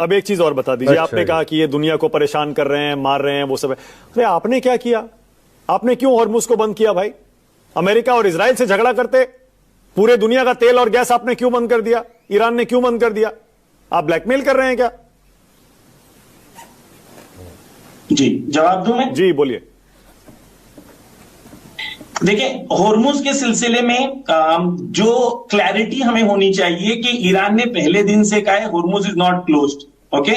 अब एक चीज और बता दीजिए। आपने कहा कि ये दुनिया को परेशान कर रहे हैं, मार रहे हैं, वो सब है। अरे आपने क्या किया? आपने क्यों हॉर्मुज को बंद किया भाई? अमेरिका और इजराइल से झगड़ा करते, पूरे दुनिया का तेल और गैस आपने क्यों बंद कर दिया? ईरान ने क्यों बंद कर दिया? आप ब्लैकमेल कर रहे हैं क्या? जी जवाब दूं मैं? जी बोलिए। देखिए, हॉर्मुज के सिलसिले में जो क्लैरिटी हमें होनी चाहिए कि ईरान ने पहले दिन से कहा है Hormuz is not closed. Okay,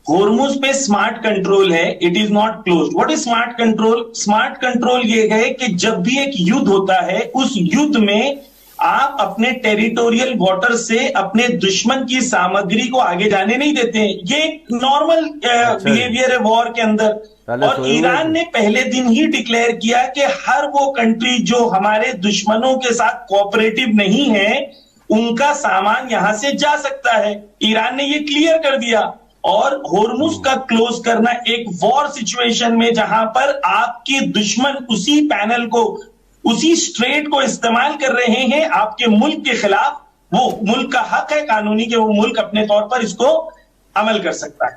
Hormuz पे स्मार्ट कंट्रोल है, it is not closed. What is smart control? Smart control ये है कि जब भी एक युद्ध होता है, उस युद्ध में आप अपने टेरिटोरियल वाटर से अपने दुश्मन की सामग्री को आगे जाने नहीं देते हैं। ये एक नॉर्मल बिहेवियर है वॉर के अंदर। और ईरान ने पहले दिन ही डिक्लेयर किया कि हर वो कंट्री जो हमारे दुश्मनों के साथ कोऑपरेटिव नहीं है, उनका सामान यहां से जा सकता है। ईरान ने ये क्लियर कर दिया। और हॉर्मुज का क्लोज करना एक वॉर सिचुएशन में, जहां पर आपके दुश्मन उसी पैनल को, उसी स्ट्रेट को इस्तेमाल कर रहे हैं आपके मुल्क के खिलाफ, वो मुल्क का हक है कानूनी कि वो मुल्क अपने तौर पर इसको अमल कर सकता है।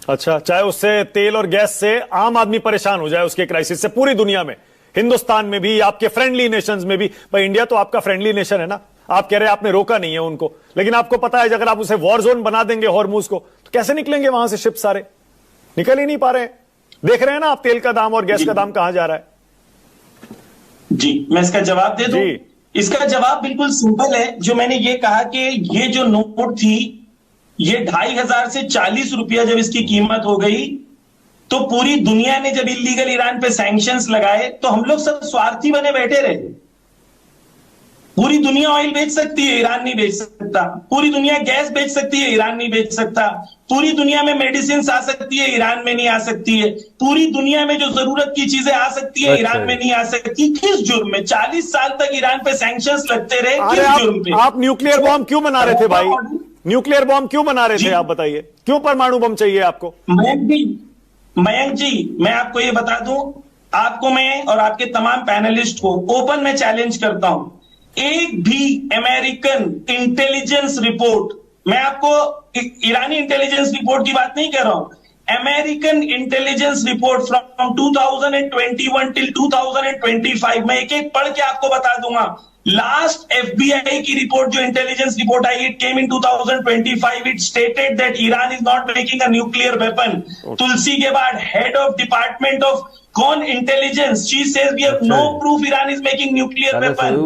अच्छा, चाहे उससे तेल और गैस से आम आदमी परेशान हो जाए, उसके क्राइसिस से, पूरी दुनिया में, हिंदुस्तान में भी, आपके फ्रेंडली नेशंस में भी। भाई इंडिया तो आपका फ्रेंडली नेशन है ना। आप कह रहे हैं आपने रोका नहीं है उनको, लेकिन आपको पता है अगर आप उसे वॉर जोन बना देंगे हॉर्मुज को, तो कैसे निकलेंगे वहां से शिप? सारे निकल ही नहीं पा रहे हैं। देख रहे हैं ना आप तेल का दाम और गैस का दाम कहां जा रहा है। जी, मैं इसका जवाब दे दूं? इसका जवाब बिल्कुल सिंपल है। जो मैंने ये कहा कि ये जो नोट थी, ये 2,500 से 40 रुपया जब इसकी कीमत हो गई, तो पूरी दुनिया ने जब इलीगल ईरान पे सैंक्शंस लगाए, तो हम लोग सब स्वार्थी बने बैठे रहे। पूरी दुनिया ऑयल बेच सकती है, ईरान नहीं बेच सकता। पूरी दुनिया गैस बेच सकती है, ईरान नहीं बेच सकता। पूरी दुनिया में मेडिसिन आ सकती है, ईरान में नहीं आ सकती है। पूरी दुनिया में जो जरूरत की चीजें आ सकती है, ईरान में नहीं आ सकती। किस जुर्म में? 40 साल तक ईरान पे सैंक्शंस लगते रहे, किस जुर्म पे? आप न्यूक्लियर बॉम्ब क्यों बना रहे थे भाई? न्यूक्लियर बॉम्ब क्यों बना रहे थे आप बताइए? क्यों परमाणु बम चाहिए आपको? मयंक जी, मैं आपको ये बता दूं, आपको मैं और आपके तमाम पैनलिस्ट को ओपन में चैलेंज करता हूं, एक भी अमेरिकन इंटेलिजेंस रिपोर्ट, मैं आपको ईरानी इंटेलिजेंस रिपोर्ट की बात नहीं कर रहा हूं, American intelligence report from 2021 till 2025, मैं एक एक पढ़ के आपको बता दूंगा। लास्ट एफबीआई की रिपोर्ट, जो इंटेलिजेंस रिपोर्ट आई, it came in 2025, it stated that Iran is not making a nuclear weapon. Tulsi के बाद हेड ऑफ डिपार्टमेंट ऑफ कौन intelligence, she says we have no proof Iran is making nuclear weapon.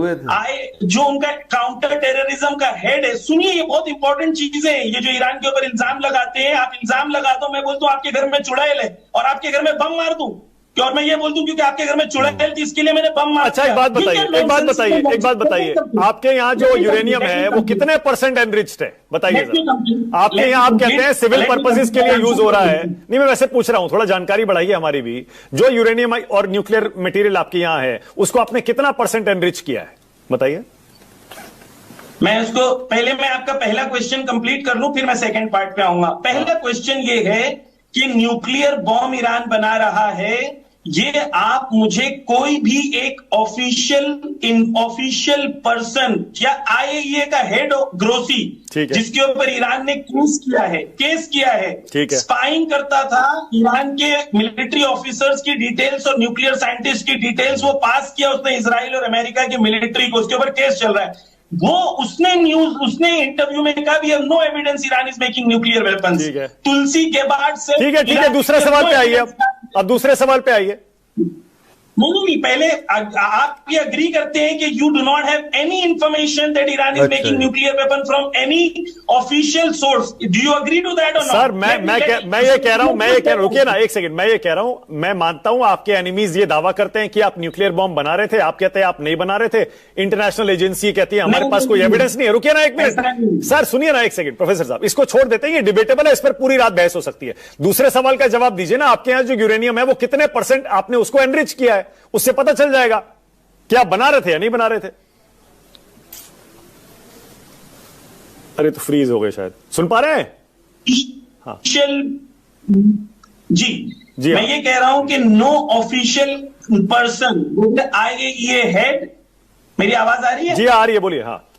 जो उनका counter terrorism का head है, सुनिए ये बहुत इंपॉर्टेंट चीजें हैं। ये जो ईरान के ऊपर इल्जाम लगाते हैं, आप इल्जाम लगा दो, मैं बोलता हूं आपके घर में चुड़ैल है और आपके घर में बम मार दूं, और मैं ये बोल दूं क्योंकि आपके घर में चुड़ैल थी इसके लिए मैंने बम मार। अच्छा, एक बात बताइए, आपके यहाँ जो यूरेनियम है वो कितने % एनरिच्ड है बताइए? आपके यहाँ आप कहते हैं सिविल पर्पसेस के लिए यूज हो रहा है। नहीं, मैं वैसे पूछ रहा हूं, थोड़ा जानकारी बढ़ाइए हमारी भी। जो यूरेनियम और न्यूक्लियर मटेरियल आपके यहाँ है, उसको आपने कितना % एनरिच किया है बताइए? मैं उसको, पहले मैं आपका पहला क्वेश्चन कंप्लीट कर लूं, फिर मैं सेकंड पार्ट पे आऊंगा। पहला क्वेश्चन ये है कि न्यूक्लियर बॉम्ब ईरान बना रहा है, ये आप मुझे कोई भी एक ऑफिशियल पर्सन या आईएईए का हेड ग्रोसी, जिसके ऊपर ईरान ने केस किया है, स्पाइंग करता था ईरान के मिलिट्री ऑफिसर्स की डिटेल्स और न्यूक्लियर साइंटिस्ट की डिटेल्स, वो पास किया उसने इजराइल और अमेरिका की मिलिट्री को, उसके ऊपर केस चल रहा है। वो उसने इंटरव्यू में कहा we have no evidence Iran is making nuclear weapons. Tulsi के बाद से ठीक है, दूसरे सवाल पे आइए। अब दूसरे सवाल पे आइए। नहीं, पहले आप ये अग्री करते हैं कि you do not have any information that Iran is making nuclear weapon from any official source. Do you agree to that or not? Sir, मैं ये कह रहा हूं, रुकिए ना एक सेकंड, मैं ये कह रहा हूं, मैं मानता हूं आपके एनिमीज ये दावा करते हैं कि आप न्यूक्लियर बॉम्ब बना रहे थे, आप कहते हैं आप नहीं बना रहे थे, इंटरनेशनल एजेंसी कहती है हमारे पास कोई एविडेंस नहीं है। रुकिए ना एक मिनट सर, सुनिए ना एक सेकंड प्रोफेसर साहब, इसको छोड़ देते हैं, ये डिबेटेबल है, इस पर पूरी रात बहस हो सकती है। दूसरे सवाल का जवाब दीजिए ना, आपके यहां जो यूरेनियम है वो कितने % आपने उसको एनरिच किया है, उससे पता चल जाएगा कि आप बना रहे थे या नहीं बना रहे थे। अरे तो फ्रीज हो गए शायद, सुन पा रहे हैं? हाँ जी मैं ये कह रहा हूं कि no official person IAEA head, मेरी आवाज आ रही है? जी आ रही है, बोलिए। हाँ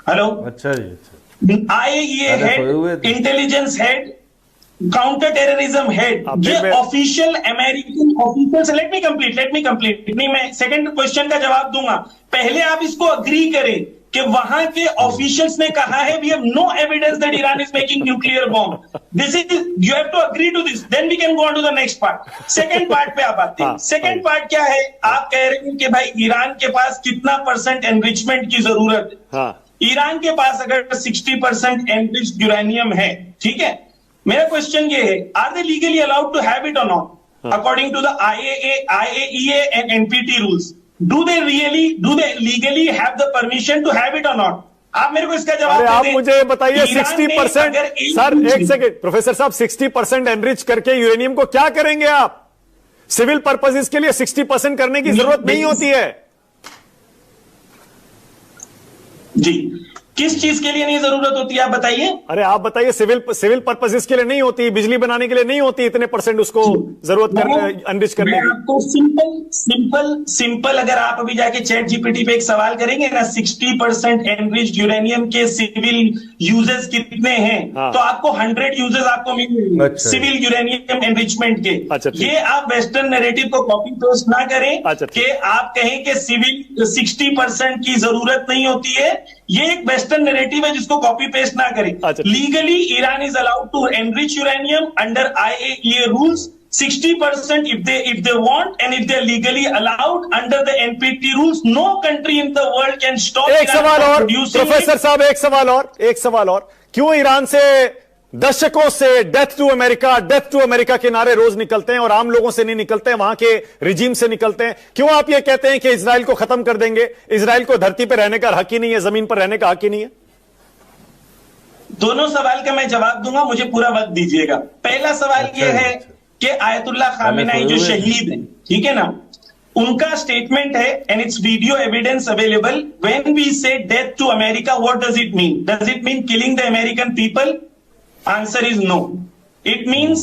हेलो। अच्छा जी, अच्छा IAEA head, intelligence head, counter terrorism head, ये official American officers. Let me complete नहीं, मैं सेकंड क्वेश्चन का जवाब दूंगा। पहले आप इसको अग्री करें कि वहां के ऑफिशियल्स ने कहा है we have no evidence that Iran is making nuclear bomb. This is, you have to agree to this, then we can go on to the next part. Second part पे आप आते हैं। सेकंड पार्ट क्या है? आप कह रहे हैं कि भाई ईरान के पास कितना % एनरिचमेंट की जरूरत है। ईरान के पास अगर 60% एनरिच्ड यूरेनियम है, ठीक है, मेरा क्वेश्चन ये है, are they legally allowed to have it or not according to the IAEA and NPT rules? Do they legally have the permission to have it or not? आप मेरे को इसका जवाब दे दें। आप मुझे बताइए 60%, सर एक सेकेंड प्रोफेसर साहब, 60% एनरिच करके यूरेनियम को क्या करेंगे आप? सिविल पर्पसेस के लिए 60% करने की जरूरत नहीं होती है जी। किस चीज के लिए नहीं जरूरत होती है आप बताइए? अरे आप बताइए, सिविल पर्पसेस के लिए नहीं होती, बिजली बनाने के लिए नहीं होती, इतने % उसको जरूरत एनरिच करने की। आपको सिंपल अगर आप अभी जाके चैट जीपीटी पे एक सवाल करेंगे ना, 60% एनरिच्ड यूरेनियम के सिविल यूजेस कितने हैं, तो आपको 100 यूजेस आपको मिलेंगे सिविल यूरेनियम एनरिचमेंट के। ये आप वेस्टर्न नैरेटिव को कॉपी पेस्ट ना करें कि आप कहें कि सिविल 60% की जरूरत नहीं होती है। ये एक वेस्टर्न नैरेटिव है जिसको कॉपी पेस्ट ना करें। Legally Iran is allowed to enrich uranium under IAEA rules 60% if they want, and if they're legally allowed under the NPT rules, no country in the world can stop एक सवाल और professor साहब, एक सवाल और क्यों ईरान से दशकों से डेथ टू अमेरिका के नारे रोज निकलते हैं और आम लोगों से नहीं निकलते हैं, वहां के रिजीम से निकलते हैं? क्यों आप ये कहते हैं कि इजराइल को खत्म कर देंगे? इजराइल को धरती पर रहने का हक ही नहीं है, जमीन पर रहने का हक ही नहीं है? दोनों सवाल का मैं जवाब दूंगा, मुझे पूरा वक्त दीजिएगा। पहला सवाल यह है कि आयतुल्लाह खामेनेई जो शहीद हैं, ठीक है ना, उनका स्टेटमेंट है and it's video evidence available. When we say death to America, what does it mean? Does it mean killing the American people? Answer is no. It means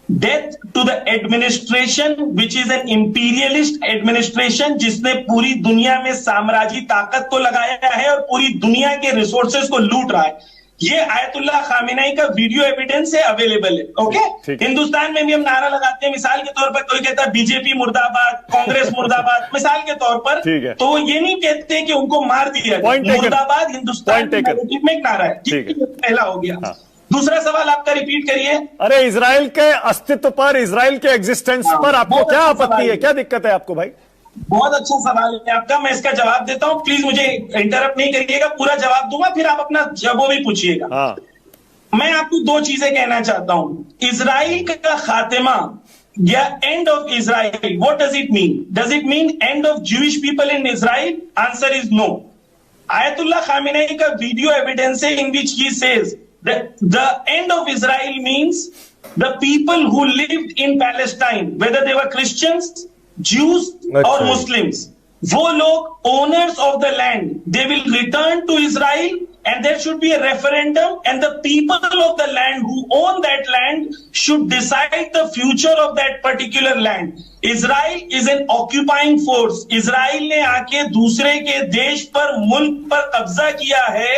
death to the administration, which is an imperialist administration, जिसने पूरी दुनिया में साम्राज्य ताकत को लगाया है और पूरी दुनिया के रिसोर्सेज को लूट रहा है। ये आयतुल्लाह खामेनेई का वीडियो एविडेंस है, अवेलेबल है। ओके, हिंदुस्तान में भी हम नारा लगाते हैं, मिसाल के तौर पर कोई कहता है बीजेपी मुर्दाबाद, कांग्रेस मुर्दाबाद, मिसाल के तौर पर, तो ये नहीं कहते कि उनको मार दिया, मुर्दाबाद हिंदुस्तान में एक नारा है। पहला हो गया। दूसरा सवाल आपका रिपीट करिए। अरे इजराइल के अस्तित्व पर, इजराइल के एग्जिस्टेंस पर आपको क्या आपत्ति है, क्या दिक्कत है आपको भाई? बहुत अच्छा सवाल है आपका, मैं इसका जवाब देता हूं। प्लीज मुझे इंटरप्ट नहीं करिएगा, पूरा जवाब दूंगा, फिर आप अपना जवाब भी पूछिएगा। मैं आपको दो चीजें कहना चाहता हूं। इजराइल का खात्मा या end of Israel, what does it mean? Does it mean end of Jewish people in Israel? Answer is no. Ayatollah Khamenei का वीडियो एविडेंस है in which he says the end of Israel means the people who lived in Palestine, whether they were Christians, Jews or Muslims, वो लोग owners of the land, they will return to Israel and there should be a referendum and the people of the land who own that land should decide the future of that particular land. Israel is an occupying force. Israel ने आके दूसरे के देश पर, मुल्क पर कब्जा किया है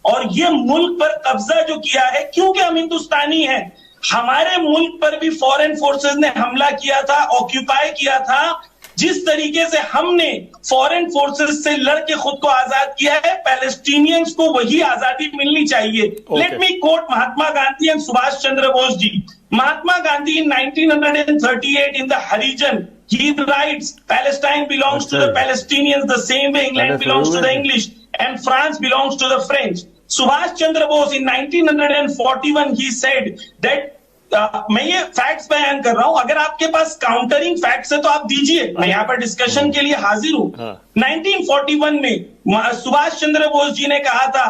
और ये मुल्क पर कब्जा जो किया है, क्योंकि हम हिंदुस्तानी हैं, हमारे मुल्क पर भी फॉरेन फोर्सेस ने हमला किया था, ऑक्यूपाई किया था। जिस तरीके से हमने फॉरेन फोर्सेस से लड़के खुद को आजाद किया है, पैलेस्टीनियंस को वही आजादी मिलनी चाहिए। Let me quote Mahatma Gandhi and Subhash Chandra Bose ji. Mahatma Gandhi in 1938 in the Harijan, he writes, Palestine belongs to the Palestinians the same way England belongs to the English and France belongs to the French. Subhash Chandra Bose in 1941 he said that मैं ये facts बयान कर रहा हूं, अगर आपके पास countering facts है तो आप दीजिए, मैं यहाँ पर डिस्कशन के लिए हाजिर हूं। 1941 में सुभाष चंद्र बोस जी ने कहा था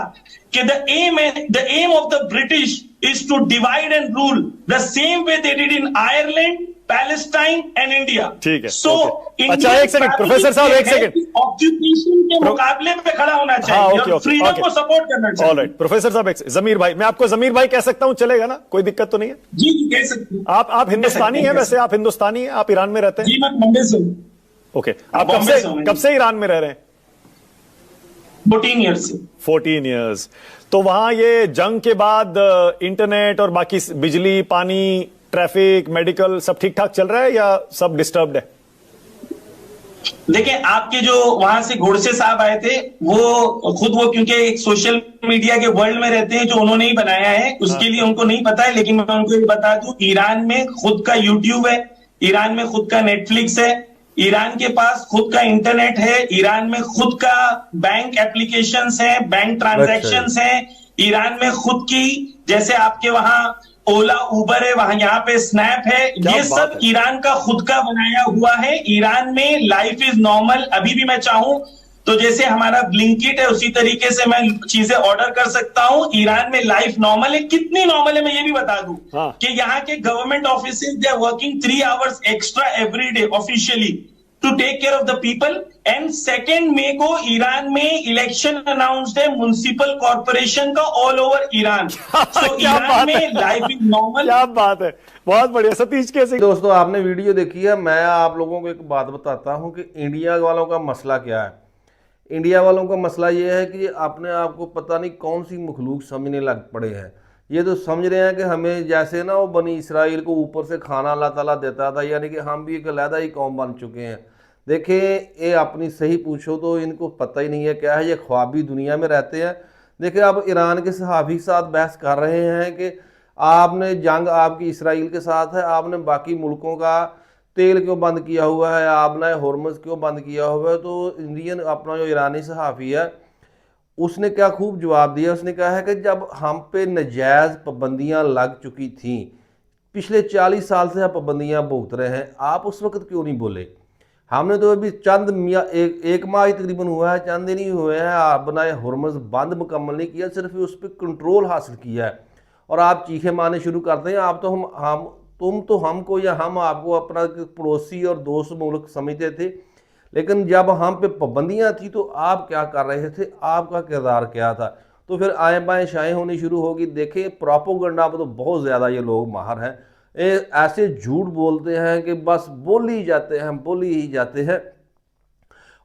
कि the aim of the British is to divide and rule the same way they did in Ireland, Palestine and India. ठीक है। सो अच्छा एक सेकंड प्रोफेसर साहब, एक सेकंड, ऑक्यूपेशन के मुकाबले पे खड़ा होना चाहिए और फ्रीडम को सपोर्ट करना चाहिए। ऑलराइट प्रोफेसर साहब, जमीर भाई, मैं आपको जमीर भाई कह सकता हूं, चलेगा ना? कोई दिक्कत तो नहीं है? जी कह सकते हैं। आप हिंदुस्तानी हैं वैसे? आप हिंदुस्तानी हैं? आप ईरान में रहते हैं? जी मैं बॉम्बे से हूं। ओके, आप कब से ईरान में रह रहे हैं? 14 ईयर से। 14 इयर्स। तो वहां ये जंग के बाद इंटरनेट और बाकी बिजली, पानी, ट्रैफिक, मेडिकल सब ठीक ठाक चल रहा है या सब डिस्टर्ब्ड है? देखिए, आपके जो वहां से गोडसे साहब आए थे, वो क्योंकि एक सोशल मीडिया के वर्ल्ड में रहते हैं, जो उन्होंने ही बनाया है, उसके लिए उनको नहीं पता है। लेकिन मैं उनको ये बता दूं, ईरान में खुद का यूट्यूब है, ईरान में खुद का नेटफ्लिक्स है, ईरान के पास खुद का इंटरनेट है, ईरान में खुद का बैंक एप्लीकेशंस है, बैंक ट्रांजैक्शंस है, ईरान में खुद की, जैसे आपके वहां ओला उबर है, वहां यहाँ पे स्नैप है, ये सब ईरान का खुद का बनाया हुआ है। ईरान में लाइफ इज नॉर्मल। अभी भी मैं चाहूं तो जैसे हमारा ब्लिंकिट है, उसी तरीके से मैं चीजें ऑर्डर कर सकता हूं। ईरान में लाइफ नॉर्मल है। कितनी नॉर्मल है मैं ये भी बता दूं कि यहाँ के government offices they are working 3 hours extra every day officially to take care of the people. And 2 मई को ईरान में इलेक्शन अनाउंस्ड है म्युनिसिपल कॉर्पोरेशन का ऑल ओवर ईरान। तो ईरान में लाइफ इज नॉर्मल। क्या बात है, बहुत बढ़िया। सतीश कैसे? दोस्तों, आपने वीडियो देखी है। मैं आप लोगों को एक बात बताता हूं कि इंडिया वालों का मसला क्या है। इंडिया वालों का मसला ये है कि अपने आप को पता नहीं कौन सी मखलूक समझने लग पड़े हैं। ये तो समझ रहे हैं कि हमें जैसे ना वो बनी इसराइल को ऊपर से खाना अल्लाह ताला देता था, यानी कि हम भी एक अलहदा ही कौम बन चुके हैं। देखिए, ये अपनी सही पूछो तो इनको पता ही नहीं है क्या है, ये ख्वाबी दुनिया में रहते हैं। देखिए, अब ईरान के सहाफ़ी के साथ बहस कर रहे हैं कि आपने जंग आपकी इसराइल के साथ है, आपने बाकी मुल्कों का तेल क्यों बंद किया हुआ है, आपने हॉर्मज़ क्यों बंद किया हुआ है। तो इंडियन अपना जो ईरानी सहाफ़ी है, उसने क्या खूब जवाब दिया। उसने कहा है कि जब हम पे नजायज़ पाबंदियाँ लग चुकी थी, पिछले 40 साल से आप पाबंदियाँ भुगत रहे हैं, आप उस वक्त क्यों नहीं बोले। हमने तो अभी चंद एक माह ही तकरीबन हुआ है, चंद दिन ही हुए हैं, आप बनाए हॉर्मज़ बंद मुकम्मल नहीं किया, सिर्फ उस पर कंट्रोल हासिल किया है। और आप चीखे मारने शुरू करते हैं। आप तो तुम तो हमको या हम आपको अपना पड़ोसी और दोस्त मुल्क समझते थे, लेकिन जब हम पे पाबंदियाँ थी तो आप क्या कर रहे थे, आपका किरदार क्या था। तो फिर आए बाएँ शाएँ होनी शुरू होगी। देखें, प्रोपेगेंडा में तो बहुत ज़्यादा ये लोग माहिर हैं। ऐसे झूठ बोलते हैं कि बस बोल ही जाते हैं, बोल ही जाते हैं।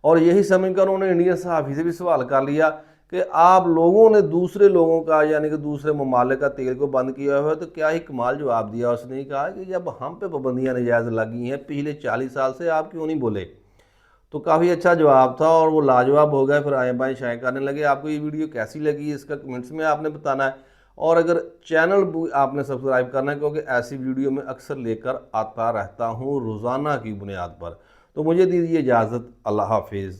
और यही समझकर उन्होंने इंडियन सहाफ़ी से भी सवाल कर लिया कि आप लोगों ने दूसरे लोगों का, यानी कि दूसरे ममालिक का तेल को बंद किया हुआ है, तो क्या ही कमाल जवाब दिया। उसने कहा कि जब हम पे पाबंदियाँ नाजायज़ लगी हैं पिछले 40 साल से, आप क्यों नहीं बोले। तो काफ़ी अच्छा जवाब था और वो लाजवाब हो गया। फिर आए बाएँ शाएँ करने लगे। आपको ये वीडियो कैसी लगी इसका कमेंट्स में आपने बताना है। और अगर चैनल आपने सब्सक्राइब करना है, क्योंकि ऐसी वीडियो में अक्सर लेकर आता रहता हूँ रोज़ाना की बुनियाद पर। तो मुझे दीजिए इजाज़त। अल्लाह हाफिज़।